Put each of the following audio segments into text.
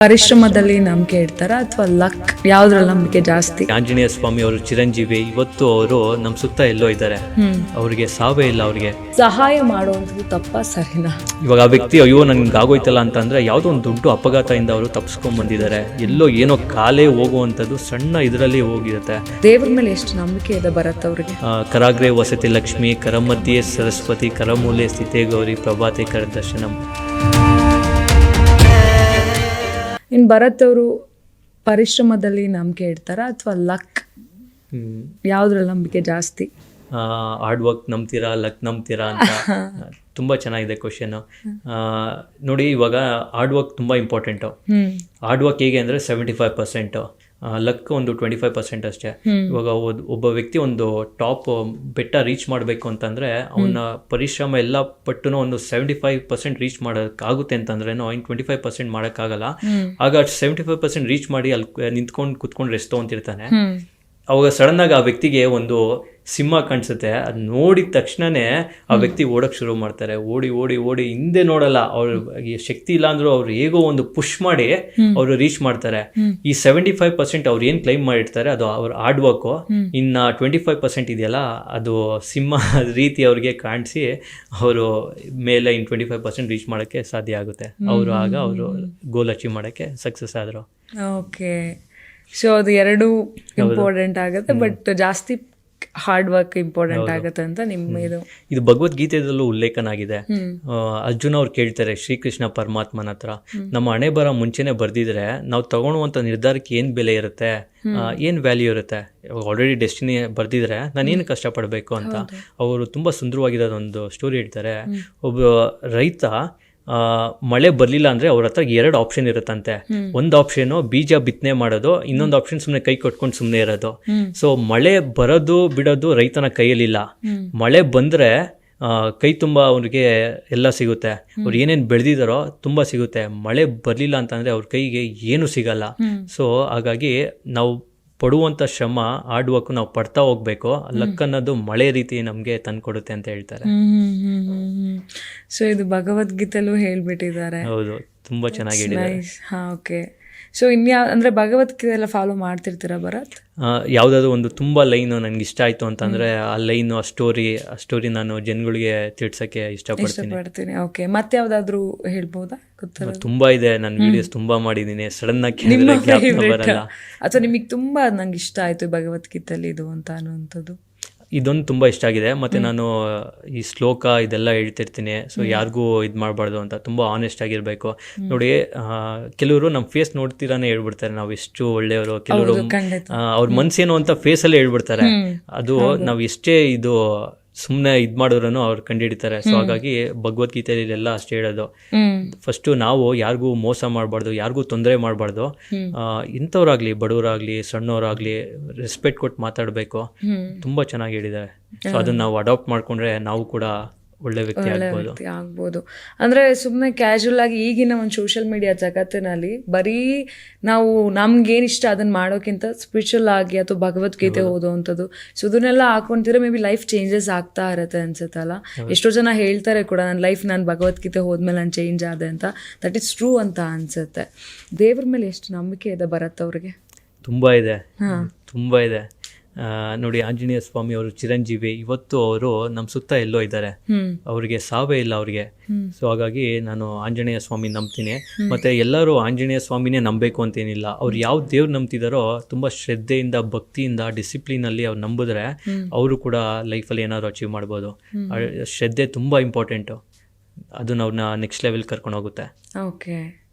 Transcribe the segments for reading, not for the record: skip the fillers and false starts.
ಪರಿಶ್ರಮದಲ್ಲಿ ನಂಬಿಕೆ ಇಡ್ತಾರ ಅಥವಾ ಲಕ್ ಯಾವ್ದ್ರಲ್ಲಿ ನಂಬಿಕೆ ಜಾಸ್ತಿ? ಆಂಜನೇಯ ಸ್ವಾಮಿ ಅವರು ಚಿರಂಜೀವಿ. ಇವತ್ತು ಅವರು ನಮ್ಮ ಸುತ್ತ ಎಲ್ಲೋ ಇದ್ದಾರೆ, ಅವ್ರಿಗೆ ಸಾವೇ ಇಲ್ಲ. ಅವ್ರಿಗೆ ಸಹಾಯ ಮಾಡುವಂಥದ್ದು ತಪ್ಪ ಸರಿನಾ? ಇವಾಗ ಆ ವ್ಯಕ್ತಿ ಅಯ್ಯೋ ನನ್ಗೆ ಆಗೋಯ್ತಲ್ಲ ಅಂತಂದ್ರೆ ಯಾವುದೋ ಒಂದು ದೊಡ್ಡ ಅಪಘಾತದಿಂದ ಅವರು ತಪ್ಪಿಸ್ಕೊಂಡ್ ಬಂದಿದ್ದಾರೆ. ಎಲ್ಲೋ ಏನೋ ಕಾಲೇ ಹೋಗುವಂಥದ್ದು ಸಣ್ಣ ಇದರಲ್ಲಿ ಹೋಗಿರುತ್ತೆ. ದೇವ್ರ ಮೇಲೆ ಎಷ್ಟು ನಂಬಿಕೆ ಇದೆ ಭರತ್ ಅವ್ರಿಗೆ? ಕರಾಗ್ರೆ ವಸತಿ ಲಕ್ಷ್ಮಿ, ಕರಮಧ್ಯೆ ಸರಸ್ವತಿ, ಕರಮೂಲೆ ಸ್ಥಿತೇ ಗೌರಿ, ಪ್ರಭಾತೆ ಕರ ದರ್ಶನಂ. ಇನ್ ಭರತ್ ಅವರು ಪರಿಶ್ರಮದಲ್ಲಿ ನಂಬಿಕೆ ಇಡ್ತಾರ ಅಥವಾ ಲಕ್ ಯಾವ್ದ್ರಲ್ಲಿ ನಂಬಿಕೆ ಜಾಸ್ತಿ? ಹಾರ್ಡ್ ವರ್ಕ್ ನಂಬ್ತೀರಾ, ಲಕ್ ನಂಬ್ತೀರಾ ಅಂತ ತುಂಬ ಚೆನ್ನಾಗಿದೆ ಕ್ವಶನ್. ನೋಡಿ, ಇವಾಗ ಹಾರ್ಡ್ ವರ್ಕ್ ತುಂಬ ಇಂಪಾರ್ಟೆಂಟು. ಹಾರ್ಡ್ ವರ್ಕ್ ಹೇಗೆ ಅಂದರೆ 75%, ಲಕ್ ಒಂದು 25% ಅಷ್ಟೇ. ಇವಾಗ ಒಬ್ಬ ವ್ಯಕ್ತಿ ಒಂದು ಟಾಪ್ ಬೆಟ್ಟ ರೀಚ್ ಮಾಡಬೇಕು ಅಂತಂದರೆ ಅವನ ಪರಿಶ್ರಮ ಎಲ್ಲ ಪಟ್ಟು ಒಂದು 75% ರೀಚ್ ಮಾಡೋಕ್ಕಾಗುತ್ತೆ ಅಂತಂದ್ರೆ ಇನ್ನು 25% ಮಾಡೋಕ್ಕಾಗಲ್ಲ. ಆಗ 75% ರೀಚ್ ಮಾಡಿ ಅಲ್ಲಿ ನಿಂತ್ಕೊಂಡು ಕುತ್ಕೊಂಡು ರೆಸ್ಟ್ ತೊಗೊಂತಿರ್ತಾನೆ. ಅವಾಗ ಸಡನ್ನಾಗಿ ಆ ವ್ಯಕ್ತಿಗೆ ಒಂದು ಸಿಂಹ ಕಾಣಿಸುತ್ತೆ. ಅದು ನೋಡಿದ ತಕ್ಷಣನೇ ಆ ವ್ಯಕ್ತಿ ಓಡೋಕ್ಕೆ ಶುರು ಮಾಡ್ತಾರೆ. ಓಡಿ ಓಡಿ ಓಡಿ ಹಿಂದೆ ನೋಡಲ್ಲ. ಅವ್ರ ಶಕ್ತಿ ಇಲ್ಲ ಅಂದ್ರೂ ಅವ್ರು ಹೇಗೋ ಒಂದು ಪುಷ್ ಮಾಡಿ ಅವರು ರೀಚ್ ಮಾಡ್ತಾರೆ. ಈ 75% ಅವ್ರು ಏನು ಕ್ಲೈಮ್ ಮಾಡಿರ್ತಾರೆ ಅದು ಅವ್ರ ಹಾರ್ಡ್ ವರ್ಕು. ಇನ್ನು 25% ಇದೆಯಲ್ಲ ಅದು ಸಿಂಹ ರೀತಿ ಅವ್ರಿಗೆ ಕಾಣಿಸಿ ಅವರು ಮೇಲೆ 25% ರೀಚ್ ಮಾಡೋಕ್ಕೆ ಸಾಧ್ಯ ಆಗುತ್ತೆ. ಅವರು ಆಗ ಅವರು ಗೋಲ್ ಅಚೀವ್ ಮಾಡೋಕ್ಕೆ ಸಕ್ಸಸ್ ಆದರು. ಓಕೆ, ಸೊ ಅದು ಎರಡು ಇಂಪಾರ್ಟೆಂಟ್ ಆಗುತ್ತೆ, ಬಟ್ ಜಾಸ್ತಿ ಹಾರ್ಡ್ ವರ್ಕ್ ಇಂಪಾರ್ಟೆಂಟ್ ಆಗುತ್ತೆ ಅಂತ ನಿಮ್ಮ ಇದು ಭಗವದ್ಗೀತೆದಲ್ಲೂ ಉಲ್ಲೇಖನ ಆಗಿದೆ. ಅರ್ಜುನ ಅವ್ರು ಕೇಳ್ತಾರೆ ಶ್ರೀಕೃಷ್ಣ ಪರಮಾತ್ಮನ ಹತ್ರ, ನಮ್ಮ ಹಣೆ ಬರ ಮುಂಚೆನೆ ಬರ್ದಿದ್ರೆ ನಾವು ತಗೊಳ್ಳುವಂಥ ನಿರ್ಧಾರಕ್ಕೆ ಏನು ಬೆಲೆ ಇರುತ್ತೆ, ಏನು ವ್ಯಾಲ್ಯೂ ಇರುತ್ತೆ. ಆಲ್ರೆಡಿ ಡೆಸ್ಟಿನಿ ಬರ್ದಿದ್ರೆ ನಾನೇನು ಕಷ್ಟಪಡಬೇಕು ಅಂತ. ಅವರು ತುಂಬ ಸುಂದರವಾಗಿರೋದೊಂದು ಸ್ಟೋರಿ ಹೇಳ್ತಾರೆ. ಒಬ್ಬ ರೈತ ಮಳೆ ಬರಲಿಲ್ಲ ಅಂದರೆ ಅವ್ರ ಹತ್ರ 2 ಆಪ್ಷನ್ ಇರುತ್ತಂತೆ. ಒಂದು ಆಪ್ಷನು ಬೀಜ ಬಿತ್ತನೆ ಮಾಡೋದು, ಇನ್ನೊಂದು ಆಪ್ಷನ್ ಸುಮ್ಮನೆ ಕೈ ಕೊಟ್ಕೊಂಡು ಸುಮ್ಮನೆ ಇರೋದು. ಸೊ ಮಳೆ ಬರೋದು ಬಿಡೋದು ರೈತನ ಕೈಯಲ್ಲಿಲ್ಲ. ಮಳೆ ಬಂದರೆ ಕೈ ತುಂಬ ಅವ್ರಿಗೆ ಎಲ್ಲ ಸಿಗುತ್ತೆ, ಅವ್ರು ಏನೇನು ಬೆಳೆದಿದ್ದಾರೋ ತುಂಬ ಸಿಗುತ್ತೆ. ಮಳೆ ಬರಲಿಲ್ಲ ಅಂತಂದರೆ ಅವ್ರ ಕೈಗೆ ಏನು ಸಿಗಲ್ಲ. ಸೊ ಹಾಗಾಗಿ ನಾವು ಪಡುವಂಥ ಶ್ರಮ, ಹಾರ್ಡ್ ವರ್ಕ್ ನಾವು ಪಡ್ತಾ ಹೋಗ್ಬೇಕು. ಲಕ್ ಅನ್ನೋದು ಮಳೆ ರೀತಿ ನಮಗೆ ತಂದ್ಕೊಡುತ್ತೆ ಅಂತ ಹೇಳ್ತಾರೆ. ಸೊ ಇದು ಭಗವದ್ಗೀತೆಲ್ಲೂ ಹೇಳ್ಬಿಟ್ಟಿದ್ದಾರೆ. ಹೌದು, ತುಂಬ ಚೆನ್ನಾಗಿ ಹೇಳಿದ್ದಾರೆ. ಓಕೆ, ಸೊ ಅಂದರೆ ಭಗವದ್ಗೀತೆ ಎಲ್ಲ ಫಾಲೋ ಮಾಡ್ತಿರ್ತೀರಾ ಭರತ್? ಯಾವುದಾದ್ರು ಒಂದು ತುಂಬ ಲೈನು ನನಗೆ ಇಷ್ಟ ಆಯಿತು ಅಂತಂದರೆ ಆ ಲೈನು, ಆ ಸ್ಟೋರಿ ನಾನು ಜನಗಳಿಗೆ ತಿಳ್ಸೋಕ್ಕೆ ಇಷ್ಟಪಡ್ತೀನಿ. ಓಕೆ, ಮತ್ತೆ ಯಾವುದಾದ್ರೂ ಹೇಳ್ಬೋದಾ? ತುಂಬ ಇದೆ, ನಾನು ವಿಡಿಯೋಸ್ ತುಂಬ ಮಾಡಿದ್ದೀನಿ. ಸಡನ್ನಾಗಿ ಬರಲ್ಲ. ಅಥವಾ ನಿಮಗೆ ತುಂಬ ನಂಗೆ ಇಷ್ಟ ಆಯಿತು ಭಗವದ್ಗೀತೆಯಲ್ಲಿ ಇದು ಅಂತ ಅನ್ನುವಂಥದ್ದು? ಇದೊಂದು ತುಂಬ ಇಷ್ಟ ಆಗಿದೆ. ಮತ್ತು ನಾನು ಈ ಶ್ಲೋಕ ಇದೆಲ್ಲ ಹೇಳ್ತಿರ್ತೀನಿ. ಸೊ ಯಾರಿಗೂ ಇದು ಮಾಡಬಾರ್ದು ಅಂತ, ತುಂಬ ಆನೆಸ್ಟ್ ಆಗಿರಬೇಕು. ನೋಡಿ, ಕೆಲವರು ನಮ್ಮ ಫೇಸ್ ನೋಡ್ತೀರಾನೇ ಹೇಳ್ಬಿಡ್ತಾರೆ ನಾವು ಎಷ್ಟು ಒಳ್ಳೆಯವರು. ಕೆಲವರು ಅವ್ರ ಮನ್ಸೇನು ಅಂತ ಫೇಸಲ್ಲೇ ಹೇಳ್ಬಿಡ್ತಾರೆ. ಅದು ನಾವು ಎಷ್ಟೇ ಇದು ಸುಮ್ಮನೆ ಇದು ಮಾಡಿದ್ರೂ ಅವ್ರು ಕಂಡುಹಿಡಿತಾರೆ. ಸೊ ಹಾಗಾಗಿ ಭಗವದ್ಗೀತೆಯಲ್ಲಿ ಎಲ್ಲ ಅಷ್ಟೇ ಹೇಳೋದು, ಫಸ್ಟು ನಾವು ಯಾರಿಗೂ ಮೋಸ ಮಾಡಬಾರ್ದು, ಯಾರಿಗೂ ತೊಂದರೆ ಮಾಡಬಾರ್ದು. ಇಂಥವ್ರಾಗಲಿ, ಬಡವರಾಗಲಿ, ಸಣ್ಣವರಾಗಲಿ ರೆಸ್ಪೆಕ್ಟ್ ಕೊಟ್ಟು ಮಾತಾಡಬೇಕು. ತುಂಬ ಚೆನ್ನಾಗಿ ಹೇಳಿದ್ದಾರೆ. ಸೊ ಅದನ್ನು ನಾವು ಅಡಾಪ್ಟ್ ಮಾಡಿಕೊಂಡ್ರೆ ನಾವು ಕೂಡ ಒಳ್ಳೆ ವ್ಯಕ್ತಿ ಆಗ್ಬೋದು. ಅಂದರೆ ಸುಮ್ಮನೆ ಕ್ಯಾಶುವಲ್ ಆಗಿ ಈಗಿನ ಒಂದು ಸೋಷಿಯಲ್ ಮೀಡಿಯಾ ಜಗತ್ತಿನಲ್ಲಿ ಬರೀ ನಾವು ನಮ್ಗೇನು ಇಷ್ಟ ಅದನ್ನು ಮಾಡೋಕ್ಕಿಂತ ಸ್ಪಿರಿಚುವಲ್ ಆಗಿ ಅಥವಾ ಭಗವದ್ಗೀತೆ ಓದೋವಂಥದ್ದು, ಸೊ ಇದನ್ನೆಲ್ಲ ಹಾಕೊಂತಿದ್ರೆ ಮೇ ಬಿ ಲೈಫ್ ಚೇಂಜಸ್ ಆಗ್ತಾ ಇರುತ್ತೆ ಅನ್ಸುತ್ತಲ್ಲ. ಎಷ್ಟೋ ಜನ ಹೇಳ್ತಾರೆ ಕೂಡ ನನ್ನ ಲೈಫ್ ನಾನು ಭಗವದ್ಗೀತೆ ಹೋದ್ಮೇಲೆ ನಾನು ಚೇಂಜ್ ಆದೆ ಅಂತ. ದಟ್ ಇಸ್ ಟ್ರೂ ಅಂತ ಅನ್ಸುತ್ತೆ. ದೇವ್ರ ಮೇಲೆ ಎಷ್ಟು ನಂಬಿಕೆ ಇದೆ ಭರತ್ ಅವ್ರಿಗೆ? ತುಂಬ ಇದೆ. ನೋಡಿ, ಆಂಜನೇಯ ಸ್ವಾಮಿ ಅವರು ಚಿರಂಜೀವಿ. ಇವತ್ತು ಅವರು ನಮ್ಮ ಸುತ್ತ ಎಲ್ಲೋ ಇದ್ದಾರೆ, ಅವ್ರಿಗೆ ಸಾವೇ ಇಲ್ಲ ಅವ್ರಿಗೆ. ಸೊ ಹಾಗಾಗಿ ನಾನು ಆಂಜನೇಯ ಸ್ವಾಮಿ ನಂಬ್ತೀನಿ. ಮತ್ತು ಎಲ್ಲರೂ ಆಂಜನೇಯ ಸ್ವಾಮಿನೇ ನಂಬಬೇಕು ಅಂತೇನಿಲ್ಲ. ಅವ್ರು ಯಾವ ದೇವ್ರು ನಂಬ್ತಿದಾರೋ ತುಂಬ ಶ್ರದ್ಧೆಯಿಂದ, ಭಕ್ತಿಯಿಂದ, ಡಿಸಿಪ್ಲಿನಲ್ಲಿ ಅವ್ರು ನಂಬಿದ್ರೆ ಅವರು ಕೂಡ ಲೈಫಲ್ಲಿ ಏನಾದ್ರು ಅಚೀವ್ ಮಾಡ್ಬೋದು. ಶ್ರದ್ಧೆ ತುಂಬ ಇಂಪಾರ್ಟೆಂಟು. ಅದು ನಾವ್ನ ನೆಕ್ಸ್ಟ್ ಲೆವೆಲ್ ಕರ್ಕೊಂಡು ಹೋಗುತ್ತೆ. ಓಕೆ,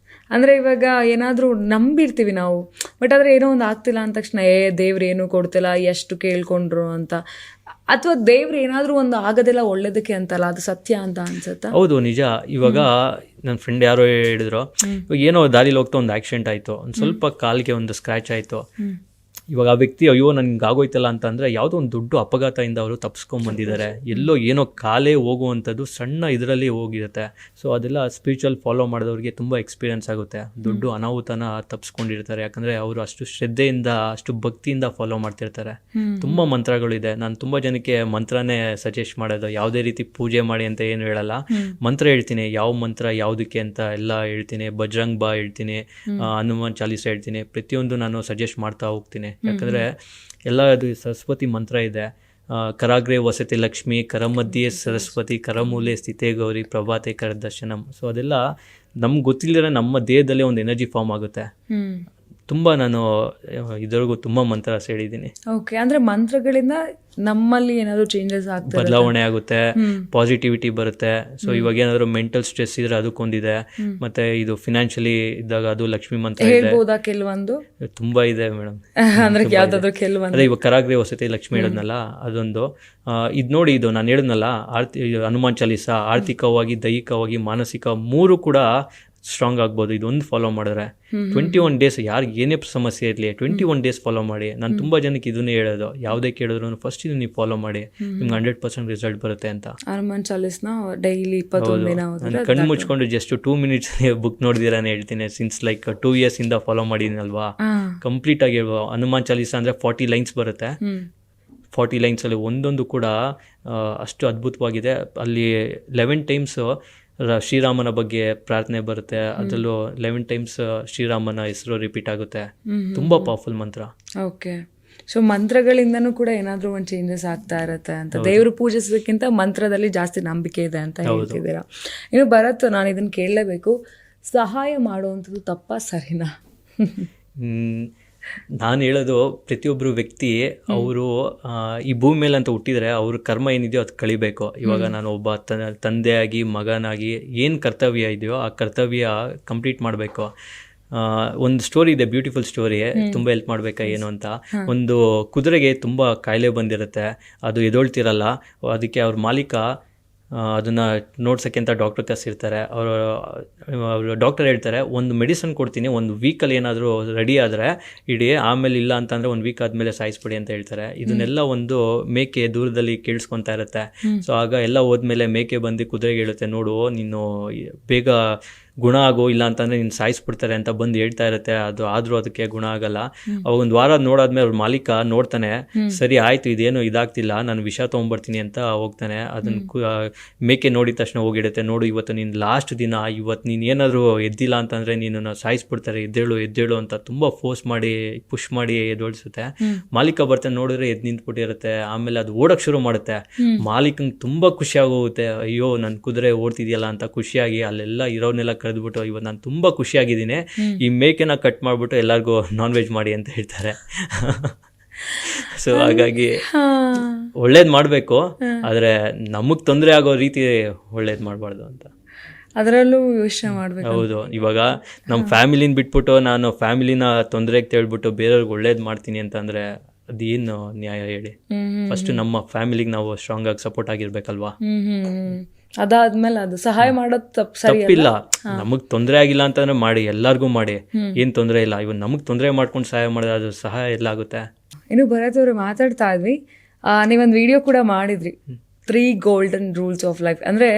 ಅಂದರೆ ಇವಾಗ ಏನಾದರೂ ನಂಬಿರ್ತೀವಿ ನಾವು, ಬಟ್ ಆದರೆ ಏನೋ ಒಂದು ಆಗ್ತಿಲ್ಲ ಅಂದ ತಕ್ಷಣ ದೇವ್ರು ಏನೂ ಕೊಡ್ತಿಲ್ಲ, ಎಷ್ಟು ಕೇಳ್ಕೊಂಡ್ರು ಅಂತ. ಅಥವಾ ದೇವ್ರು ಏನಾದರೂ ಒಂದು ಆಗೋದೆಲ್ಲ ಒಳ್ಳೇದಕ್ಕೆ ಅಂತಲ್ಲ, ಅದು ಸತ್ಯ ಅಂತ ಅನ್ಸುತ್ತಾ? ಹೌದು, ನಿಜ. ಇವಾಗ ನನ್ನ ಫ್ರೆಂಡ್ ಯಾರೋ ಹೇಳಿದ್ರು, ಇವಾಗ ಏನೋ ದಾರಿಲಿ ಹೋಗ್ತಾ ಒಂದು ಆಕ್ಸಿಡೆಂಟ್ ಆಯಿತು, ಒಂದು ಸ್ವಲ್ಪ ಕಾಲಿಗೆ ಒಂದು ಸ್ಕ್ರ್ಯಾಚ್ ಆಯಿತು. ಇವಾಗ ಆ ವ್ಯಕ್ತಿ ಅಯ್ಯೋ ನನಗೆ ಆಗೋಯ್ತಲ್ಲ ಅಂತಂದರೆ ಯಾವುದೋ ಒಂದು ದೊಡ್ಡ ಅಪಘಾತದಿಂದ ಅವರು ತಪ್ಪಿಸ್ಕೊಂಬಂದಿದ್ದಾರೆ, ಎಲ್ಲೋ ಏನೋ ಕಾಲೇ ಹೋಗುವಂಥದ್ದು ಸಣ್ಣ ಇದರಲ್ಲಿ ಹೋಗಿರುತ್ತೆ. ಸೊ ಅದೆಲ್ಲ ಸ್ಪಿರಿಚುವಲ್ ಫಾಲೋ ಮಾಡಿದವ್ರಿಗೆ ತುಂಬ ಎಕ್ಸ್ಪೀರಿಯನ್ಸ್ ಆಗುತ್ತೆ. ದೊಡ್ಡ ಅನಾಹುತನ ತಪ್ಪಿಸ್ಕೊಂಡಿರ್ತಾರೆ, ಯಾಕಂದರೆ ಅವರು ಅಷ್ಟು ಶ್ರದ್ಧೆಯಿಂದ ಅಷ್ಟು ಭಕ್ತಿಯಿಂದ ಫಾಲೋ ಮಾಡ್ತಿರ್ತಾರೆ. ತುಂಬ ಮಂತ್ರಗಳಿದೆ. ನಾನು ತುಂಬ ಜನಕ್ಕೆ ಮಂತ್ರನೇ ಸಜೆಸ್ಟ್ ಮಾಡೋದು, ಯಾವುದೇ ರೀತಿ ಪೂಜೆ ಮಾಡಿ ಅಂತ ಏನು ಹೇಳಲ್ಲ, ಮಂತ್ರ ಹೇಳ್ತೀನಿ. ಯಾವ ಮಂತ್ರ ಯಾವುದಕ್ಕೆ ಅಂತ ಎಲ್ಲ ಹೇಳ್ತೀನಿ. ಬಜರಂಗ್ ಬಾ ಹೇಳ್ತೀನಿ, ಹನುಮಾನ್ ಚಾಲೀಸ ಹೇಳ್ತೀನಿ, ಪ್ರತಿಯೊಂದು ನಾನು ಸಜೆಸ್ಟ್ ಮಾಡ್ತಾ ಹೋಗ್ತೀನಿ. ಯಾಕಂದರೆ ಎಲ್ಲ ಅದು ಸರಸ್ವತಿ ಮಂತ್ರ ಇದೆ. ಕರಾಗ್ರೆ ವಸತಿ ಲಕ್ಷ್ಮಿ, ಕರಮಧ್ಯೆ ಸರಸ್ವತಿ, ಕರಮೂಲೆ ಸ್ಥಿತೇ ಗೌರಿ, ಪ್ರಭಾತೆ ಕರದರ್ಶನಂ. ಸೊ ಅದೆಲ್ಲ ನಮ್ಗೆ ಗೊತ್ತಿಲ್ಲದ್ರೆ ನಮ್ಮ ದೇಹದಲ್ಲೇ ಒಂದು ಎನರ್ಜಿ ಫಾರ್ಮ್ ಆಗುತ್ತೆ. ತುಂಬ ನಾನು ಇದ್ರಿಗೂ ತುಂಬ ಮಂತ್ರ ಹೇಳಿದ್ದೀನಿ. ಓಕೆ, ಅಂದರೆ ಮಂತ್ರಗಳಿಂದ ನಮ್ಮಲ್ಲಿ ಏನಾದರೂ ಚೇಂಜಸ್ ಆಗ್ತದೆ, ಬದಲಾವಣೆ ಆಗುತ್ತೆ, ಪಾಸಿಟಿವಿಟಿ ಬರುತ್ತೆ. ಸೊ ಇವಾಗ ಏನಾದರೂ ಮೆಂಟಲ್ ಸ್ಟ್ರೆಸ್ ಇದ್ರೆ ಅದಕ್ಕೊಂದಿದೆ. ಮತ್ತೆ ಇದು ಫಿನಾನ್ಷಿಯಲಿ ಇದ್ದಾಗ ಅದು ಲಕ್ಷ್ಮಿ ಮಂತ್ರ ಇದೆ. ಹೇಳ್ಬೋದಾ ಕೆಲವೊಂದು? ತುಂಬಾ ಇದೆ ಮೇಡಮ್. ಅಂದ್ರೆ ಯಾವ್ದಾದ್ರು ಕೆಲವೊಂದು? ಅದೇ ಇವಾಗ ಕರಾಗ್ರೆ ವಸತಿ ಲಕ್ಷ್ಮಿ ಹೇಳಿದ್ನಲ್ಲ ಅದೊಂದು. ಇದು ನೋಡಿ, ಇದು ನಾನು ಹೇಳಿದ್ನಲ್ಲ ಹನುಮಾನ್ ಚಾಲೀಸ, ಆರ್ಥಿಕವಾಗಿ, ದೈಹಿಕವಾಗಿ, ಮಾನಸಿಕ ಮೂರು ಕೂಡ ಸ್ಟ್ರಾಂಗ್ ಆಗ್ಬೋದು ಇದೊಂದು ಫಾಲೋ ಮಾಡಿದ್ರೆ. 21 ಡೇಸ್ ಯಾರಿಗೆ ಏನೇ ಸಮಸ್ಯೆ ಇರಲಿ 21 ಡೇಸ್ ಫಾಲೋ ಮಾಡಿ. ನಾನು ತುಂಬ ಜನಕ್ಕೆ ಇದನ್ನೇ ಹೇಳೋದು, ಯಾವುದೇ ಕೇಳಿದ್ರು ಫಸ್ಟ್ ಇದು ನೀವು ಫಾಲೋ ಮಾಡಿ, ನಿಮ್ಗೆ 100% ರಿಸಲ್ಟ್ ಬರುತ್ತೆ ಅಂತ. ಹನುಮಾನ್ ಚಾಲೀಸ್ನ ಡೈಲಿ 21 ದಿನ ನಾನು ಕಣ್ಣು ಮುಚ್ಕೊಂಡು ಜಸ್ಟ್ 2 ಮಿನಿಟ್ಸ್ ಬುಕ್ ನೋಡಿದಿರಾನೆ ಹೇಳ್ತೀನಿ. ಸಿನ್ಸ್ ಲೈಕ್ 2 years ಇಂದ ಫಾಲೋ ಮಾಡಿದ್ದೀನಲ್ವಾ, ಕಂಪ್ಲೀಟ್ ಆಗಿ ಹನುಮಾನ್ ಚಾಲೀಸ ಅಂದರೆ 40 ಲೈನ್ಸ್ ಬರುತ್ತೆ. 40 ಲೈನ್ಸಲ್ಲಿ ಒಂದೊಂದು ಕೂಡ ಅಷ್ಟು ಅದ್ಭುತವಾಗಿದೆ. ಅಲ್ಲಿ 11 ಟೈಮ್ಸ್ ಶ್ರೀರಾಮನ ಬಗ್ಗೆ ಪ್ರಾರ್ಥನೆ ಬರುತ್ತೆ. ಅದರಲ್ಲೂ 11 ಟೈಮ್ಸ್ ಶ್ರೀರಾಮನ ಹೆಸರು ರಿಪೀಟ್ ಆಗುತ್ತೆ. ತುಂಬ ಪವರ್ಫುಲ್ ಮಂತ್ರ. ಓಕೆ, ಸೊ ಮಂತ್ರಗಳಿಂದನೂ ಕೂಡ ಏನಾದರೂ ಒಂದು ಚೇಂಜಸ್ ಆಗ್ತಾ ಇರುತ್ತೆ ಅಂತ. ದೇವರು ಪೂಜಿಸೋದಕ್ಕಿಂತ ಮಂತ್ರದಲ್ಲಿ ಜಾಸ್ತಿ ನಂಬಿಕೆ ಇದೆ ಅಂತ ಹೇಳ್ತಿದ್ದೀರಾ. ಇನ್ನು ಭರತ್, ನಾನು ಇದನ್ನು ಕೇಳಲೇಬೇಕು, ಸಹಾಯ ಮಾಡುವಂಥದ್ದು ತಪ್ಪಾ ಸರಿನಾ? ನಾನು ಹೇಳೋದು, ಪ್ರತಿಯೊಬ್ಬರು ವ್ಯಕ್ತಿ ಅವರು ಈ ಭೂಮಿ ಮೇಲೆ ಅಂತ ಹುಟ್ಟಿದರೆ ಅವ್ರ ಕರ್ಮ ಏನಿದೆಯೋ ಅದು ಕಳಿಬೇಕು. ಇವಾಗ ನಾನು ಒಬ್ಬ ತಂದೆಯಾಗಿ, ಮಗನಾಗಿ ಏನು ಕರ್ತವ್ಯ ಇದೆಯೋ ಆ ಕರ್ತವ್ಯ ಕಂಪ್ಲೀಟ್ ಮಾಡಬೇಕು. ಒಂದು ಸ್ಟೋರಿ ಇದೆ, ಬ್ಯೂಟಿಫುಲ್ ಸ್ಟೋರಿ, ತುಂಬ ಹೆಲ್ಪ್ ಮಾಡಬೇಕಾ ಏನು ಅಂತ. ಒಂದು ಕುದುರೆಗೆ ತುಂಬ ಕಾಯಿಲೆ ಬಂದಿರುತ್ತೆ, ಅದು ಎದೊಳ್ತಿರಲ್ಲ. ಅದಕ್ಕೆ ಅವ್ರ ಮಾಲೀಕ ಅದನ್ನು ನೋಡ್ಸೋಕ್ಕೆ ಅಂತ ಡಾಕ್ಟರ್ ಕರೆಸಿರ್ತಾರೆ. ಅವರು ಡಾಕ್ಟರ್ ಹೇಳ್ತಾರೆ, ಒಂದು ಮೆಡಿಸನ್ ಕೊಡ್ತೀನಿ, ಒಂದು ವೀಕಲ್ಲಿ ಏನಾದರೂ ರೆಡಿ ಆದರೆ ಇಡೀ, ಆಮೇಲೆ ಇಲ್ಲ ಅಂತಂದರೆ 1 ವೀಕ್ ಆದಮೇಲೆ ಸಾಯಿಸ್ಬಿಡಿ ಅಂತ ಹೇಳ್ತಾರೆ. ಇದನ್ನೆಲ್ಲ ಒಂದು ಮೇಕೆ ದೂರದಲ್ಲಿ ಕೇಳಿಸ್ಕೊತಾ ಇರುತ್ತೆ. ಸೊ ಆಗ ಎಲ್ಲ ಹೋದ್ಮೇಲೆ ಮೇಕೆ ಬಂದು ಕುದುರೆಗೆ ಹೇಳುತ್ತೆ, ನೋಡು ನೀನು ಬೇಗ ಗುಣ ಆಗೋ, ಇಲ್ಲ ಅಂತಂದರೆ ನೀನು ಸಾಯಿಸ್ಬಿಡ್ತಾರೆ ಅಂತ ಬಂದು ಹೇಳ್ತಾ ಇರುತ್ತೆ. ಅದು ಆದರೂ ಅದಕ್ಕೆ ಗುಣ ಆಗಲ್ಲ. ಅವಾಗ 1 ವಾರ ನೋಡಾದ್ಮೇಲೆ ಅವ್ರ ಮಾಲೀಕ ನೋಡ್ತಾನೆ, ಸರಿ ಆಯಿತು ಇದೇನು ಇದಾಗ್ತಿಲ್ಲ, ನಾನು ವಿಷ ತೊಗೊಂಬರ್ತೀನಿ ಅಂತ ಹೋಗ್ತಾನೆ. ಅದನ್ನು ಮೇಕೆ ನೋಡಿದ ತಕ್ಷಣ ಹೋಗಿಡುತ್ತೆ, ನೋಡು ಇವತ್ತು ನಿನ್ನ ಲಾಸ್ಟ್ ದಿನ, ಇವತ್ತು ನೀನು ಏನಾದರೂ ಎದ್ದಿಲ್ಲ ಅಂತಂದರೆ ನೀನು ಸಾಯಿಸ್ಬಿಡ್ತಾರೆ, ಎದ್ದೇಳು ಅಂತ ತುಂಬ ಫೋರ್ಸ್ ಮಾಡಿ ಪುಷ್ ಮಾಡಿ ಎದ್ದೊಳಿಸುತ್ತೆ. ಮಾಲೀಕ ಬರ್ತಾನೆ, ನೋಡಿದ್ರೆ ಎದ್ದು ನಿಂತ್ಬಿಟ್ಟಿರುತ್ತೆ. ಆಮೇಲೆ ಅದು ಓಡೋಕ್ಕೆ ಶುರು ಮಾಡುತ್ತೆ. ಮಾಲೀಕಂಗೆ ತುಂಬ ಖುಷಿಯಾಗೋಗುತ್ತೆ, ಅಯ್ಯೋ ನನ್ನ ಕುದುರೆ ಓಡ್ತಿದೆಯಲ್ಲ ಅಂತ ಖುಷಿಯಾಗಿ ಅಲ್ಲೆಲ್ಲ ಇರೋನೆಲ್ಲ ಕರೆದ್ಬಿಟ್ಟು, ಇವತ್ತು ನಾನು ತುಂಬ ಖುಷಿಯಾಗಿದ್ದೀನಿ, ಈ ಮೇಕೆನ ಕಟ್ ಮಾಡಿಬಿಟ್ಟು ಎಲ್ಲರಿಗೂ ನಾನ್ ವೆಜ್ ಮಾಡಿ ಅಂತ ಹೇಳ್ತಾರೆ. ಸೊ ಹಾಗಾಗಿ ಒಳ್ಳೇದು ಮಾಡಬೇಕು, ಆದರೆ ನಮಗೆ ತೊಂದರೆ ಆಗೋ ರೀತಿ ಒಳ್ಳೇದು ಮಾಡಬಾರ್ದು ಅಂತ ಅದರಲ್ಲೂ ಯೋಚನೆ ಮಾಡಬೇಕು. ಹೌದು, ಇವಾಗ ನಮ್ಮ ಫ್ಯಾಮಿಲಿನ ಬಿಟ್ಬಿಟ್ಟು ನಾನು ಫ್ಯಾಮಿಲಿನ ತೊಂದರೆಗೆ ತೇಳ್ಬಿಟ್ಟು ಬೇರೆಯವ್ರಿಗೆ ಒಳ್ಳೇದು ಮಾಡ್ತೀನಿ ಅಂತಂದರೆ ಅದೇನು ನ್ಯಾಯ ಹೇಳಿ? ಫಸ್ಟ್ ನಮ್ಮ ಫ್ಯಾಮಿಲಿಗೆ ನಾವು ಸ್ಟ್ರಾಂಗ್ ಆಗಿ ಸಪೋರ್ಟ್ ಆಗಿರ್ಬೇಕಲ್ವಾ. ಅದಾದ್ಮೇಲೆ ಅದು ಸಹಾಯ ಮಾಡೋದು ತಪ್ಪಿಲ್ಲ. ನಮಗ್ ತೊಂದರೆ ಆಗಿಲ್ಲ ಅಂತಂದ್ರೆ ಮಾಡಿ, ಎಲ್ಲಾರ್ಗೂ ಮಾಡಿ, ಏನ್ ತೊಂದರೆ ಇಲ್ಲ. ಇವಾಗ ನಮಗ್ ತೊಂದರೆ ಮಾಡ್ಕೊಂಡು ಸಹಾಯ ಮಾಡಿದ್ರೆ ಅದು ಸಹಾಯ ಎಲ್ಲ ಆಗುತ್ತೆ. ಇನ್ನು ಭರತ್ ಅವರು ಮಾತಾಡ್ತಾ ಇದ್ವಿ, ನೀವೊಂದು ವಿಡಿಯೋ ಕೂಡ ಮಾಡಿದ್ರಿ, 3 ಗೋಲ್ಡನ್ ರೂಲ್ಸ್ ಆಫ್ ಲೈಫ್. ಅಂದ್ರೆ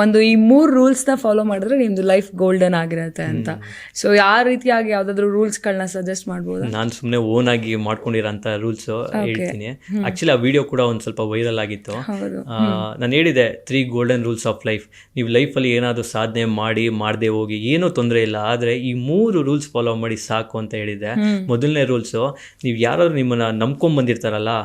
ಒಂದು ಈ 3 ರೂಲ್ಸ್ನ ಫಾಲೋ ಮಾಡಿದ್ರೆ ನಿಮ್ದು ಲೈಫ್ ಗೋಲ್ಡನ್ ಆಗಿರುತ್ತೆ ಅಂತ. ಸೊ ಯಾವ ರೀತಿಯಾಗಿ ಯಾವ್ದಾದ್ರು ರೂಲ್ಸ್ಗಳನ್ನ ಸಜೆಸ್ಟ್ ಮಾಡ್ಬೋದು? ನಾನು ಸುಮ್ಮನೆ ಓನ್ ಆಗಿ ಮಾಡ್ಕೊಂಡಿರೋಂಥ ರೂಲ್ಸ್ ಹೇಳ್ತೀನಿ. ಆಕ್ಚುಲಿ ಆ ವಿಡಿಯೋ ಕೂಡ ಒಂದು ಸ್ವಲ್ಪ ವೈರಲ್ ಆಗಿತ್ತು. ನಾನು ಹೇಳಿದೆ 3 ಗೋಲ್ಡನ್ ರೂಲ್ಸ್ ಆಫ್ ಲೈಫ್. ನೀವು ಲೈಫಲ್ಲಿ ಏನಾದರೂ ಸಾಧನೆ ಮಾಡದೆ ಹೋಗಿ ಏನೂ ತೊಂದರೆ ಇಲ್ಲ, ಆದರೆ ಈ 3 ರೂಲ್ಸ್ ಫಾಲೋ ಮಾಡಿ ಸಾಕು ಅಂತ ಹೇಳಿದೆ. ಮೊದಲನೇ ರೂಲ್ಸು, ನೀವು ಯಾರಾದ್ರೂ ನಿಮ್ಮನ್ನ ನಂಬ್ಕೊಂಡ್ ಬಂದಿರ್ತಾರಲ್ಲ,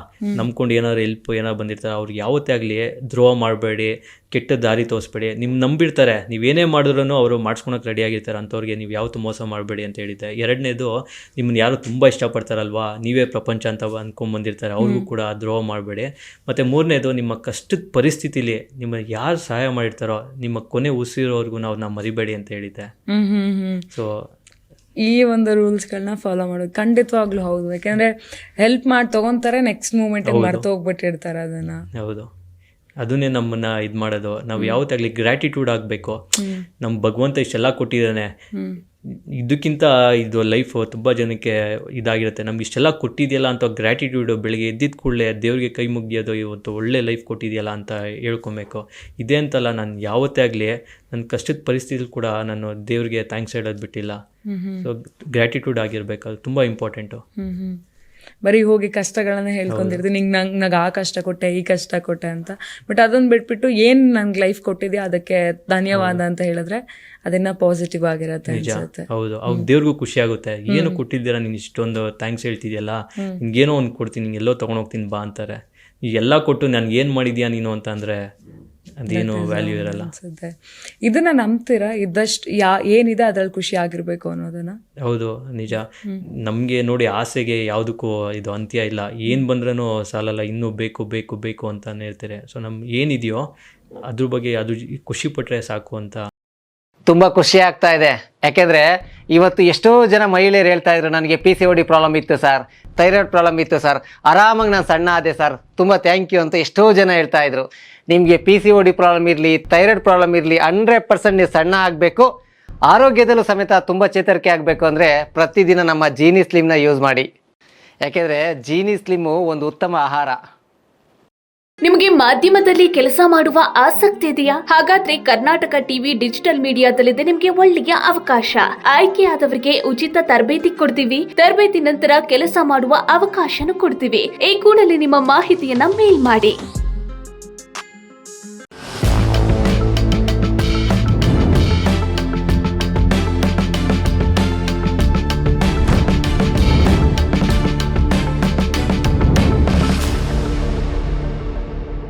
ನಂಬ್ಕೊಂಡು ಏನಾದ್ರು ಹೆಲ್ಪ್ ಏನಾದ್ರು ಬಂದಿರ್ತಾರೆ, ಅವ್ರಿಗೆ ಯಾವತ್ತೇ ಆಗಲಿ ದ್ರೋಹ ಮಾಡಬೇಡಿ, ಕೆಟ್ಟ ದಾರಿ ತೋರಿಸ್ಬೇಡಿ. ನಿಮ್ಮ ನಂಬಿರ್ತಾರೆ, ನೀವೇನೇ ಮಾಡಿದ್ರೂ ಅವರು ಮಾಡಿಸ್ಕೊಳಕ್ಕೆ ರೆಡಿ ಆಗಿರ್ತಾರೆ, ಅಂಥವ್ರಿಗೆ ನೀವು ಯಾವತ್ತೂ ಮೋಸ ಮಾಡಬೇಡಿ ಅಂತ ಹೇಳಿದ್ದೆ. ಎರಡನೇದು, ನಿಮ್ಮನ್ನು ಯಾರು ತುಂಬ ಇಷ್ಟಪಡ್ತಾರಲ್ವಾ, ನೀವೇ ಪ್ರಪಂಚ ಅಂತ ಅಂದ್ಕೊಂಡ್ಬಂದಿರ್ತಾರೆ, ಅವ್ರಿಗೂ ಕೂಡ ದ್ರೋಹ ಮಾಡಬೇಡಿ. ಮತ್ತು ಮೂರನೇದು, ನಿಮ್ಮ ಕಷ್ಟದ ಪರಿಸ್ಥಿತಿಲಿ ನಿಮಗೆ ಯಾರು ಸಹಾಯ ಮಾಡಿರ್ತಾರೋ ನಿಮ್ಮ ಕೊನೆ ಉಸಿರೋವರೆಗೂ ನಾವು ಮರಿಬೇಡಿ ಅಂತ ಹೇಳಿದ್ದೆ. ಸೊ ಈ ಒಂದು ರೂಲ್ಸ್ಗಳನ್ನ ಫಾಲೋ ಮಾಡೋದು ಖಂಡಿತವಾಗ್ಲೂ ಹೌದು. ಯಾಕೆಂದರೆ ಹೆಲ್ಪ್ ಮಾಡಿ ತೊಗೊತಾರೆ, ನೆಕ್ಸ್ಟ್ ಮೂಮೆಂಟಿಗೆ ಮರೆತು ಹೋಗ್ಬಿಟ್ಟಿರ್ತಾರೆ ಅದನ್ನು. ಹೌದು, ಅದನ್ನೇ ನಮ್ಮನ್ನ ಇದು ಮಾಡೋದು. ನಾವು ಯಾವತ್ತಾಗಲಿ ಗ್ರ್ಯಾಟಿಟ್ಯೂಡ್ ಆಗಬೇಕು. ನಮ್ಮ ಭಗವಂತ ಇಷ್ಟೆಲ್ಲ ಕೊಟ್ಟಿದ್ದಾನೆ, ಇದಕ್ಕಿಂತ ಇದು ಲೈಫ್ ತುಂಬ ಜನಕ್ಕೆ ಇದಾಗಿರುತ್ತೆ. ನಮ್ಗೆ ಇಷ್ಟೆಲ್ಲ ಕೊಟ್ಟಿದೆಯಲ್ಲ ಅಂತ ಗ್ರ್ಯಾಟಿಟ್ಯೂಡು, ಬೆಳಿಗ್ಗೆ ಎದ್ದಿದ್ದ ಕೂಡಲೇ ದೇವ್ರಿಗೆ ಕೈ ಮುಗಿಯೋದು, ಇವತ್ತು ಒಳ್ಳೆ ಲೈಫ್ ಕೊಟ್ಟಿದೆಯಲ್ಲ ಅಂತ ಹೇಳ್ಕೊಬೇಕು. ಇದೇ ಅಂತಲ್ಲ, ನಾನು ಯಾವತ್ತೇ ಆಗಲಿ ನನ್ನ ಕಷ್ಟದ ಪರಿಸ್ಥಿತಿ ಕೂಡ ನಾನು ದೇವ್ರಿಗೆ ಥ್ಯಾಂಕ್ಸ್ ಹೇಳೋದು ಬಿಟ್ಟಿಲ್ಲ. ಸೊ ಗ್ರ್ಯಾಟಿಟ್ಯೂಡ್ ಆಗಿರ್ಬೇಕು, ಅದು ತುಂಬ ಇಂಪಾರ್ಟೆಂಟು. ಬರೀ ಹೋಗಿ ಕಷ್ಟಗಳನ್ನ ಹೇಳ್ಕೊಂಡಿರ್ತೀನಿ, ನಂಗೆ ಆ ಕಷ್ಟ ಕೊಟ್ಟೆ, ಈ ಕಷ್ಟ ಕೊಟ್ಟೆ ಅಂತ. ಬಟ್ ಅದನ್ನ ಬಿಟ್ಬಿಟ್ಟು ಏನು ನಂಗೆ ಲೈಫ್ ಕೊಟ್ಟಿದೆಯಾ ಅದಕ್ಕೆ ಧನ್ಯವಾದ ಅಂತ ಹೇಳಿದ್ರೆ ಅದನ್ನ ಪಾಸಿಟಿವ್ ಆಗಿರತ್ತೆ ಅನ್ಸುತ್ತೆ. ಹೌದು, ಅವಾಗ ದೇವ್ರಿಗೂ ಖುಷಿ ಆಗುತ್ತೆ. ಏನು ಕೊಟ್ಟಿದ್ದೀರಾ ನೀನು, ಇಷ್ಟೊಂದು ಥ್ಯಾಂಕ್ಸ್ ಹೇಳ್ತಿದ್ಯಲ್ಲ, ನಿನ್ಗೇನೋ ಒಂದು ಕೊಡ್ತೀನಿ, ನಿಂಗೆ ಎಲ್ಲೋ ತೊಗೊಂಡೋಗ್ತೀನಿ ಬಾ ಅಂತಾರೆ. ಎಲ್ಲ ಕೊಟ್ಟು ನನ್ಗೆ ಏನು ಮಾಡಿದ್ಯಾ ನೀನು ಅಂತ ಅಂದರೆ ಅದೇನು ವ್ಯಾಲ್ಯೂ ಇರಲ್ಲ ಅನ್ಸುತ್ತೆ. ಇದನ್ನ ನಂಬ್ತೀರಾ, ಇದ್ದಷ್ಟು ಏನಿದೆ ಅದ್ರಲ್ಲಿ ಖುಷಿ ಆಗಿರ್ಬೇಕು ಅನ್ನೋದನ್ನ? ಹೌದು, ನಿಜ. ನಮಗೆ ನೋಡಿ ಆಸೆಗೆ ಯಾವುದಕ್ಕೂ ಇದು ಅಂತ್ಯ ಇಲ್ಲ. ಏನು ಬಂದ್ರೂ ಸಾಲಲ್ಲ, ಇನ್ನೂ ಬೇಕು ಬೇಕು ಬೇಕು ಅಂತಾನೆ ಇರ್ತಾರೆ. ಸೊ ನಮ್ಗೆ ಏನಿದೆಯೋ ಅದ್ರ ಬಗ್ಗೆ ಅದು ಖುಷಿ ಪಟ್ಟರೆ ಸಾಕು ಅಂತ. ತುಂಬ ಖುಷಿ ಆಗ್ತಾ ಇದೆ. ಯಾಕೆಂದರೆ ಇವತ್ತು ಎಷ್ಟೋ ಜನ ಮಹಿಳೆಯರು ಹೇಳ್ತಾ ಇದ್ರು, ನನಗೆ PCOD ಪ್ರಾಬ್ಲಮ್ ಇತ್ತು ಸರ್, ಥೈರಾಯ್ಡ್ ಪ್ರಾಬ್ಲಮ್ ಇತ್ತು ಸರ್, ಆರಾಮಾಗಿ ನಾನು ಸಣ್ಣ ಆದೆ ಸರ್, ತುಂಬ ಥ್ಯಾಂಕ್ ಯು ಅಂತ ಎಷ್ಟೋ ಜನ ಹೇಳ್ತಾ ಇದ್ರು. ನಿಮಗೆ PCOD ಪ್ರಾಬ್ಲಮ್ ಇರಲಿ, ಥೈರಾಯ್ಡ್ ಪ್ರಾಬ್ಲಮ್ ಇರಲಿ, 100% ನೀವು ಸಣ್ಣ ಆಗಬೇಕು, ಆರೋಗ್ಯದಲ್ಲೂ ಸಮೇತ ತುಂಬ ಚೇತರಿಕೆ ಆಗಬೇಕು ಅಂದರೆ ಪ್ರತಿದಿನ ನಮ್ಮ ಜೀನಿ ಸ್ಲಿಮ್ನ ಯೂಸ್ ಮಾಡಿ. ಯಾಕೆಂದರೆ ಜೀನಿ ಸ್ಲಿಮ್ಮು ಒಂದು ಉತ್ತಮ ಆಹಾರ. ನಿಮಗೆ ಮಾಧ್ಯಮದಲ್ಲಿ ಕೆಲಸ ಮಾಡುವ ಆಸಕ್ತಿ ಇದೆಯಾ? ಹಾಗಾದ್ರೆ ಕರ್ನಾಟಕ ಟಿವಿ ಡಿಜಿಟಲ್ ಮೀಡಿಯಾದಲ್ಲಿದೆ ನಿಮಗೆ ಒಳ್ಳೆಯ ಅವಕಾಶ. ಆಯ್ಕೆಯಾದವರಿಗೆ ಉಚಿತ ತರಬೇತಿ ಕೊಡ್ತೀವಿ. ತರಬೇತಿ ನಂತರ ಕೆಲಸ ಮಾಡುವ ಅವಕಾಶನೂ ಕೊಡ್ತೀವಿ. ಈ ಕೂಡಲೇ ನಿಮ್ಮ ಮಾಹಿತಿಯನ್ನ ಮೇಲ್ ಮಾಡಿ.